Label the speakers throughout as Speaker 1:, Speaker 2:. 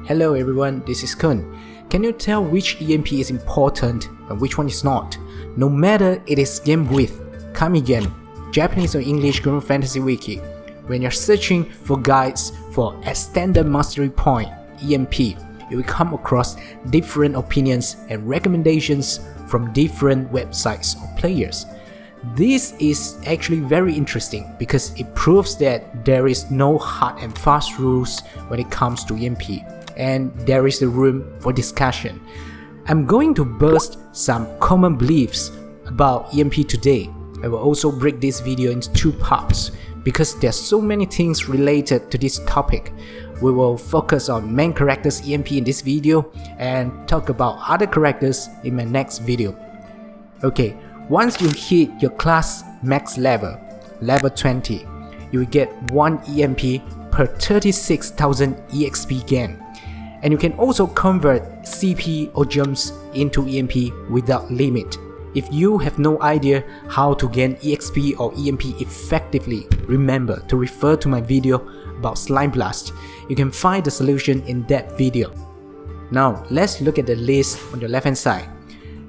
Speaker 1: Hello everyone, this is Koon. Can you tell which EMP is important and which one is not? No matter it is game with, Kami Gen, Japanese or English Granblue Fantasy Wiki. When you're searching for guides for Extended Mastery Point, EMP, you will come across different opinions and recommendations from different websites or players. This is actually very interesting because it proves that there is no hard and fast rules when it comes to EMP, and there is a room for discussion. I'm going to burst some common beliefs about EMP today. I will also break this video into two parts because there are so many things related to this topic. We will focus on main characters EMP in this video and talk about other characters in my next video. Okay, once you hit your class max level 20, you will get 1 EMP per 36,000 EXP gain. And you can also convert CP or gems into EMP without limit. If you have no idea how to gain EXP or EMP effectively, remember to refer to my video about Slime Blast. You can find the solution in that video. Now let's look at the list on your left hand side.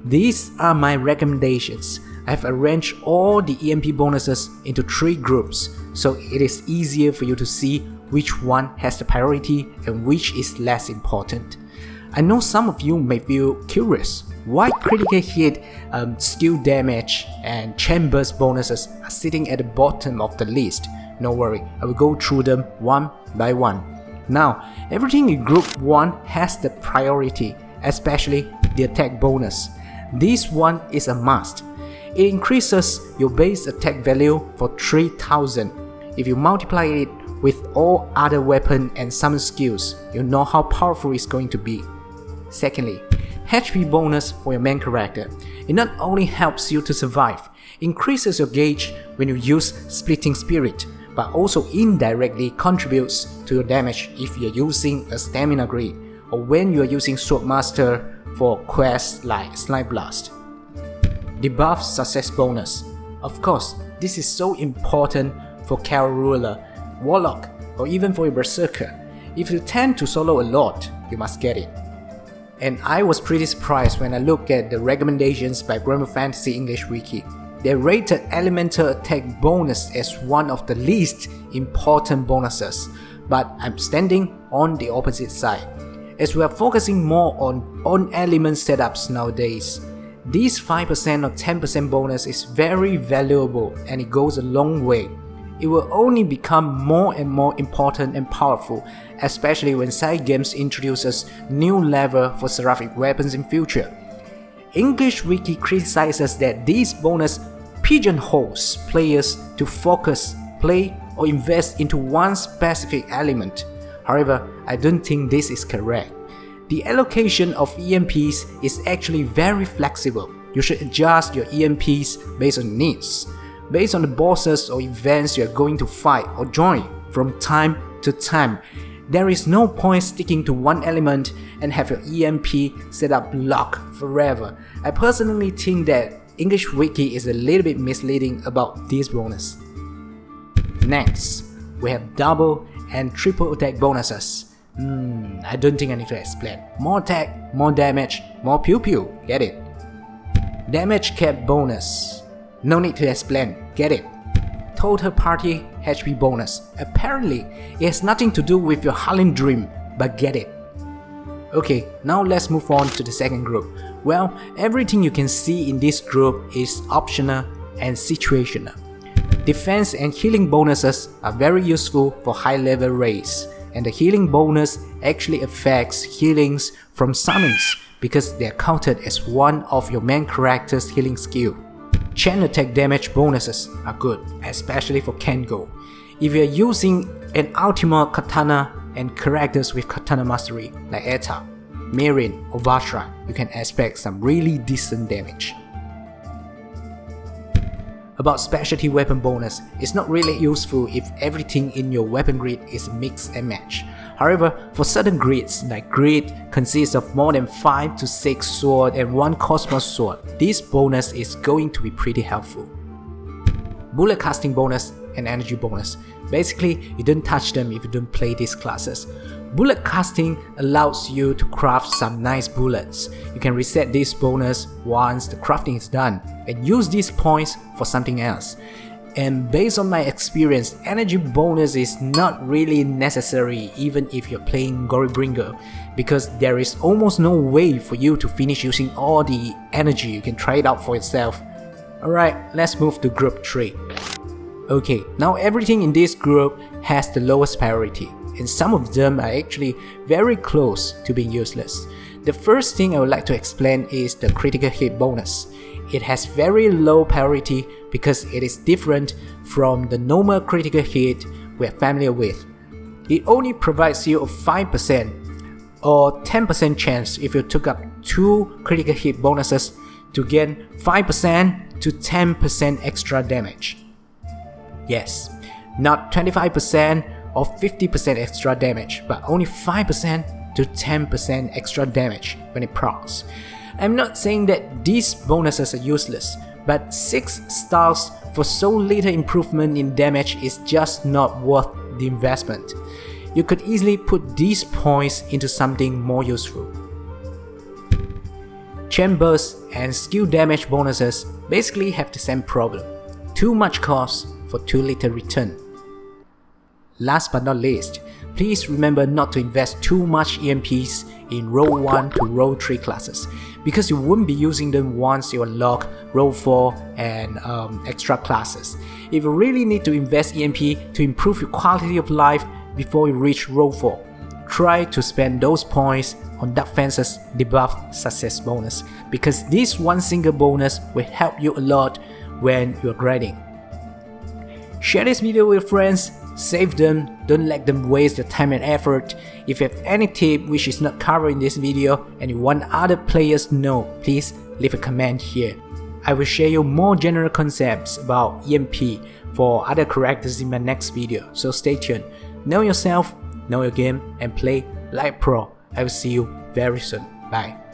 Speaker 1: These are my recommendations. I have arranged all the EMP bonuses into 3 groups, so it is easier for you to see which one has the priority and which is less important. I know some of you may feel curious why critical hit, skill damage and chambers bonuses are sitting at the bottom of the list. No worry, I will go through them one by one. Now, everything in group 1 has the priority, especially the attack bonus. This one is a must. It increases your base attack value for 3000. If you multiply it with all other weapon and summon skills, you know how powerful it's going to be. Secondly, HP bonus for your main character. It not only helps you to survive, increases your gauge when you use Splitting Spirit, but also indirectly contributes to your damage if you're using a stamina grid or when you're using Swordmaster for quests like Slime Blast. Debuff success bonus. Of course, this is so important for Carol Ruler, Warlock, or even for your Berserker. If you tend to solo a lot, you must get it. And I was pretty surprised when I looked at the recommendations by Granblue Fantasy English Wiki. They rated Elemental Attack bonus as one of the least important bonuses, but I'm standing on the opposite side, as we are focusing more on element setups nowadays. This 5% or 10% bonus is very valuable and it goes a long way. It will only become more and more important and powerful, especially when side games introduces new level for seraphic weapons in future. English Wiki criticizes that this bonus pigeonholes players to focus, play, or invest into one specific element. However, I don't think this is correct. The allocation of EMPs is actually very flexible. You should adjust your EMPs based on needs, based on the bosses or events you are going to fight or join from time to time. There is no point sticking to one element and have your EMP set up locked forever. I personally think that English Wiki is a little bit misleading about this bonus. Next, we have double and triple attack bonuses. I don't think I need to explain. More attack, more damage, more pew pew, get it. Damage cap bonus. No need to explain, get it. Total party HP bonus. Apparently, it has nothing to do with your Harlem Dream, but get it. Okay, now let's move on to the second group. Well, everything you can see in this group is optional and situational. Defense and healing bonuses are very useful for high level raids, and the healing bonus actually affects healings from summons because they are counted as one of your main character's healing skill. Chain attack damage bonuses are good, especially for Kengo. If you are using an Ultima Katana and characters with Katana Mastery like Eta, Mirin or Vashra, you can expect some really decent damage. About specialty weapon bonus, it's not really useful if everything in your weapon grid is mix and match. However, for certain grids, like grid consists of more than 5 to 6 sword and 1 Cosmos sword, this bonus is going to be pretty helpful. Bullet casting bonus and energy bonus. Basically, you don't touch them if you don't play these classes. Bullet casting allows you to craft some nice bullets. You can reset this bonus once the crafting is done and use these points for something else. And based on my experience, energy bonus is not really necessary even if you're playing Glorybringer, because there is almost no way for you to finish using all the energy. You can try it out for yourself. Alright, let's move to group 3. Okay, now everything in this group has the lowest priority, and some of them are actually very close to being useless. The first thing I would like to explain is the critical hit bonus. It has very low priority because it is different from the normal critical hit we're familiar with. It only provides you a 5% or 10% chance if you took up 2 critical hit bonuses to gain 5% to 10% extra damage. Yes, not 25% or 50% extra damage, but only 5% to 10% extra damage when it procs. I'm not saying that these bonuses are useless, but 6 stars for so little improvement in damage is just not worth the investment. You could easily put these points into something more useful. Chambers and skill damage bonuses basically have the same problem. Too much cost for too little return. Last but not least, please remember not to invest too much EMPs in row 1 to row 3 classes, because you won't be using them once you unlock row 4 and extra classes. If you really need to invest EMP to improve your quality of life before you reach row 4, try to spend those points on Dark Fence's debuff success bonus, because this one single bonus will help you a lot when you're grinding. Share this video with friends, save them, don't let them waste their time and effort. If you have any tip which is not covered in this video and you want other players to know, please leave a comment here. I will share you more general concepts about EMP for other characters in my next video, so stay tuned. Know yourself, know your game, and play like pro. I will see you very soon. Bye.